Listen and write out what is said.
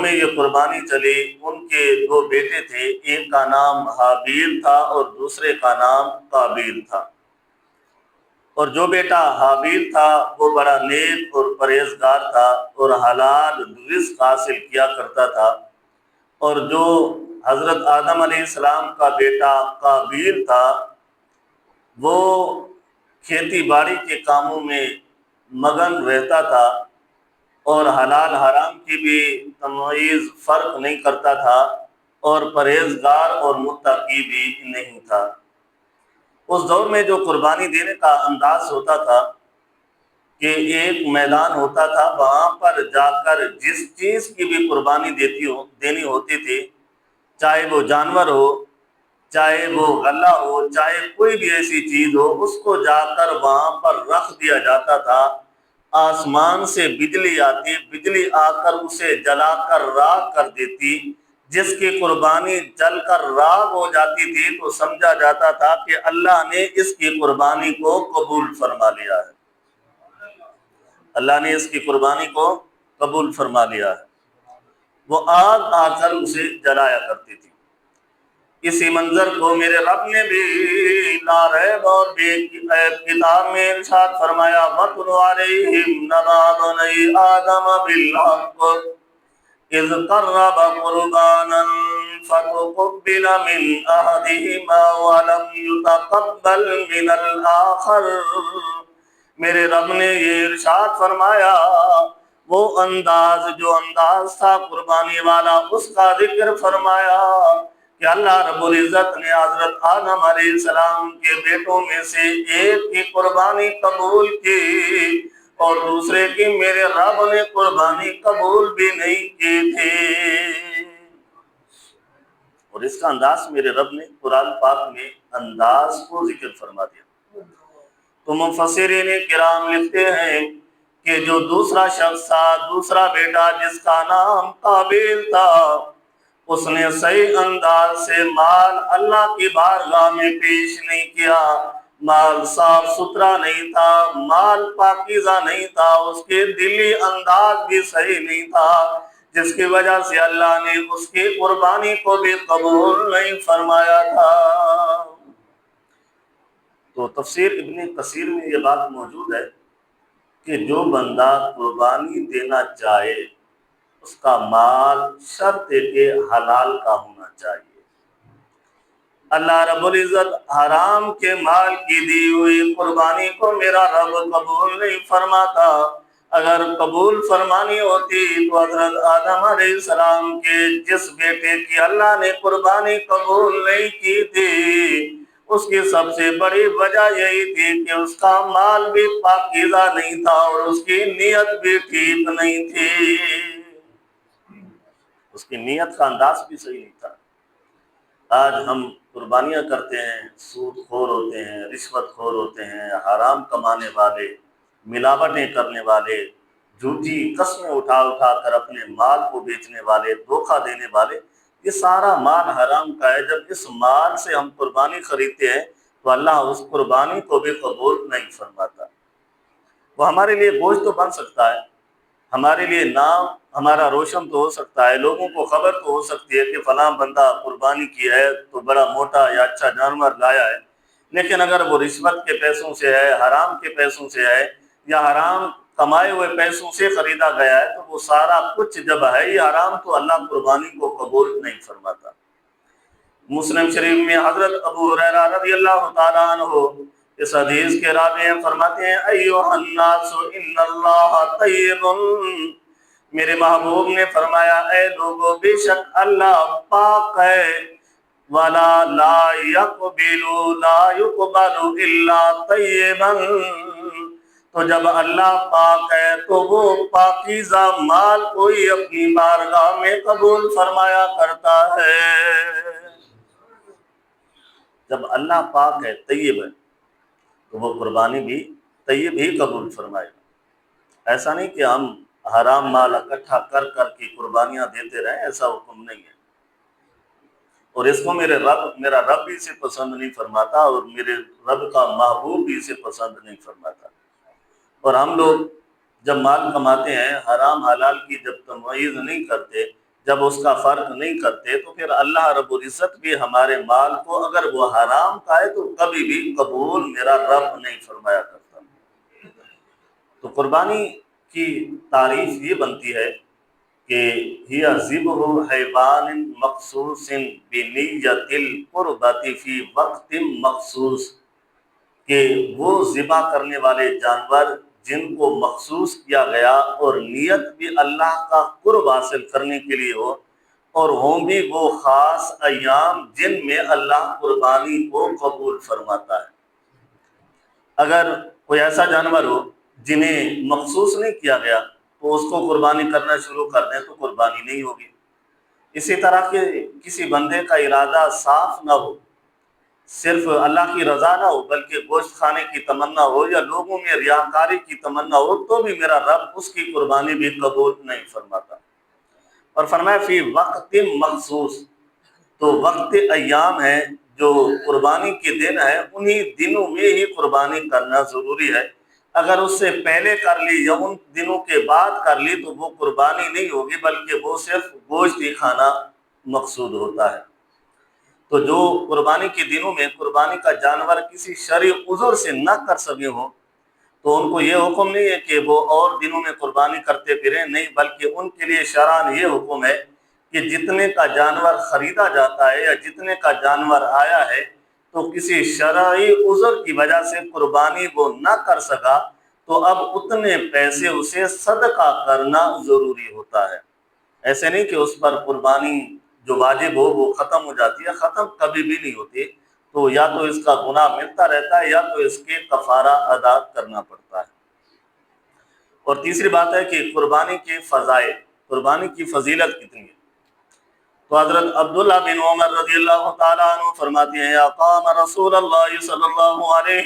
میں یہ قربانی چلی، ان کے دو بیٹے تھے، ایک کا نام حابیل تھا اور دوسرے کا نام قابیل تھا۔ اور جو بیٹا حابیل تھا وہ بڑا نیک اور پرہیزگار تھا اور حلال رزق حاصل کیا کرتا تھا، اور جو حضرت آدم علیہ السلام کا بیٹا قابیل تھا وہ کھیتی باڑی کے کاموں میں مگن رہتا تھا اور حلال حرام کی بھی تمیز فرق نہیں کرتا تھا اور پرہیزگار اور متقی بھی نہیں تھا۔ اس دور میں جو قربانی دینے کا انداز ہوتا تھا کہ ایک میدان ہوتا تھا، وہاں پر جا کر جس چیز کی بھی قربانی دینی ہوتی تھی، چاہے وہ جانور ہو، چاہے وہ غلہ ہو، چاہے کوئی بھی ایسی چیز ہو، اس کو جا کر وہاں پر رکھ دیا جاتا تھا۔ آسمان سے بجلی آتی، بجلی آ کر اسے جلا کر راکھ کر دیتی۔ جس کی قربانی جل کر راکھ ہو جاتی تھی تو سمجھا جاتا تھا کہ اللہ نے اس کی قربانی کو قبول فرما لیا ہے، اللہ نے اس کی قربانی کو قبول فرما لیا ہے۔ وہ آگ آ کر اسے جلایا کرتی تھی۔ اسی منظر کو میرے رب نے بھی لا ریب اور بے کتاب میں ارشاد فرمایا، وَاتْلُ عَلَيْهِمْ نَبَأَ بَنِي آدَمَ بِالْحَقِّ إِذْ قَرَّبَا قُرْبَانًا فَتُقُبِّلَ مِنْ أَحَدِهِمَا وَلَمْ يُتَقَبَّلْ مِنَ الْآخَرِ۔ میرے رب نے یہ ارشاد فرمایا، وہ انداز جو انداز تھا قربانی والا، اس کا ذکر فرمایا کہ اللہ رب العزت نے حضرت آدم علیہ السلام کے بیٹوں میں سے ایک کی قربانی قبول کی اور دوسرے کی میرے رب نے قربانی قبول بھی نہیں کی تھی۔ اور اس کا انداز میرے رب نے قرآن پاک میں انداز کو ذکر فرما دیا۔ تو مفسرین کرام لکھتے ہیں کہ جو دوسرا شخص تھا، دوسرا بیٹا جس کا نام قابیل تھا، اس نے صحیح انداز سے مال اللہ کی بارگاہ میں پیش نہیں کیا۔ مال صاف ستھرا نہیں تھا، مال پاکیزہ نہیں تھا، اس کے دلی انداز بھی صحیح نہیں تھا، جس کی وجہ سے اللہ نے اس کی قربانی کو بھی قبول نہیں فرمایا تھا۔ تو تفسیر ابن کثیر میں یہ بات موجود ہے کہ جو بندہ قربانی دینا چاہے اس کا مال شرط ہے کہ حلال کا ہونا چاہیے۔ اللہ رب العزت حرام کے مال کی دی ہوئی قربانی کو میرا رب قبول نہیں فرماتا۔ اگر قبول فرمانی ہوتی تو حضرت آدم علیہ السلام کے جس بیٹے کی اللہ نے قربانی قبول نہیں کی تھی، اس کی سب سے بڑی وجہ یہی تھی کہ اس کا مال بھی پاکیزہ نہیں تھا اور اس کی نیت بھی ٹھیک نہیں تھی، اس کی نیت کا انداز بھی صحیح نہیں تھا۔ آج ہم قربانیاں کرتے ہیں، سود خور ہوتے ہیں، رشوت خور ہوتے ہیں، حرام کمانے والے، ملاوٹیں کرنے والے، جھوٹی قسمیں اٹھا اٹھا کر اپنے مال کو بیچنے والے، دھوکہ دینے والے، یہ سارا مال حرام کا ہے۔ جب اس مال سے ہم قربانی خریدتے ہیں تو اللہ اس قربانی کو بھی قبول نہیں فرماتا۔ وہ ہمارے لیے بوجھ تو بن سکتا ہے، ہمارے لیے نام ہمارا روشن تو ہو سکتا ہے، لوگوں کو خبر تو ہو سکتی ہے کہ فلاں بندہ قربانی کی ہے تو بڑا موٹا یا اچھا جانور لایا ہے، لیکن اگر وہ رشوت کے پیسوں سے ہے، حرام کے پیسوں سے ہے یا حرام کمائے ہوئے پیسوں سے خریدا گیا ہے تو وہ سارا کچھ جب ہے ہی حرام تو اللہ قربانی کو قبول نہیں فرماتا۔ مسلم شریف میں حضرت ابو ہریرہ رضی اللہ تعالیٰ عنہ اس حدیث کے راوی فرماتے ہیں، ایھا الناس ان اللہ طیب، میرے محبوب نے فرمایا اے لوگو بے شک اللہ پاک ہے، ولا لا يقبل الا طیبا، تو جب اللہ پاک ہے تو وہ پاکیزہ مال کوئی اپنی بارگاہ میں قبول فرمایا کرتا ہے۔ جب اللہ پاک ہے، طیب ہے، تو وہ قربانی بھی طیب ہی قبول فرمائے گا۔ ایسا نہیں کہ ہم حرام مال اکٹھا کر کر کی قربانیاں دیتے رہیں، ایسا حکم نہیں ہے، اور اس کو میرا رب بھی اسے پسند نہیں فرماتا اور میرے رب کا محبوب بھی اسے پسند نہیں فرماتا۔ اور ہم لوگ جب مال کماتے ہیں حرام حلال کی جب تمیز نہیں کرتے، جب اس کا فرق نہیں کرتے تو پھر اللہ رب العزت بھی ہمارے مال کو اگر وہ حرام کا ہے تو کبھی بھی قبول میرا رب نہیں فرمایا کرتا۔ تو قربانی کی تعریف یہ بنتی ہے کہ ہی ذبح حیوان مخصوص بنیت القربۃ فی وقت مخصوص، کہ وہ ذبح کرنے والے جانور جن کو مخصوص کیا گیا اور نیت بھی اللہ کا قرب حاصل کرنے کے لیے ہو، اور ہوں بھی وہ خاص ایام جن میں اللہ قربانی کو قبول فرماتا ہے۔ اگر کوئی ایسا جانور ہو جنہیں مخصوص نہیں کیا گیا تو اس کو قربانی کرنا شروع کر دیں تو قربانی نہیں ہوگی۔ اسی طرح کہ کسی بندے کا ارادہ صاف نہ ہو، صرف اللہ کی رضا نہ ہو بلکہ گوشت کھانے کی تمنا ہو یا لوگوں میں ریاکاری کی تمنا ہو، تو بھی میرا رب اس کی قربانی بھی قبول نہیں فرماتا۔ اور فرمایا فی وقت مخصوص، تو وقت ایام ہے جو قربانی کے دن ہے، انہی دنوں میں ہی قربانی کرنا ضروری ہے۔ اگر اس سے پہلے کر لی یا ان دنوں کے بعد کر لی تو وہ قربانی نہیں ہوگی بلکہ وہ صرف گوشت ہی کھانا مقصود ہوتا ہے۔ تو جو قربانی کے دنوں میں قربانی کا جانور کسی شرعی عذر سے نہ کر سکے ہوں تو ان کو یہ حکم نہیں ہے کہ وہ اور دنوں میں قربانی کرتے پھریں، نہیں، بلکہ ان کے لیے شرعاً یہ حکم ہے کہ جتنے کا جانور خریدا جاتا ہے یا جتنے کا جانور آیا ہے تو کسی شرعی عذر کی وجہ سے قربانی وہ نہ کر سکا تو اب اتنے پیسے اسے صدقہ کرنا ضروری ہوتا ہے۔ ایسے نہیں کہ اس پر قربانی جو واجب ہو وہ ختم ہو جاتی ہے، ختم کبھی بھی نہیں ہوتی، تو یا تو اس کا گناہ ملتا رہتا ہے یا تو اس کے کفارہ ادا کرنا پڑتا ہے۔ اور تیسری بات ہے کہ قربانی کے فضائل، قربانی کی فضیلت کتنی ہے۔ تو حضرت عبداللہ بن عمر رضی اللہ تعالیٰ عنہ فرماتے ہیں اقام رسول اللہ صلی اللہ علیہ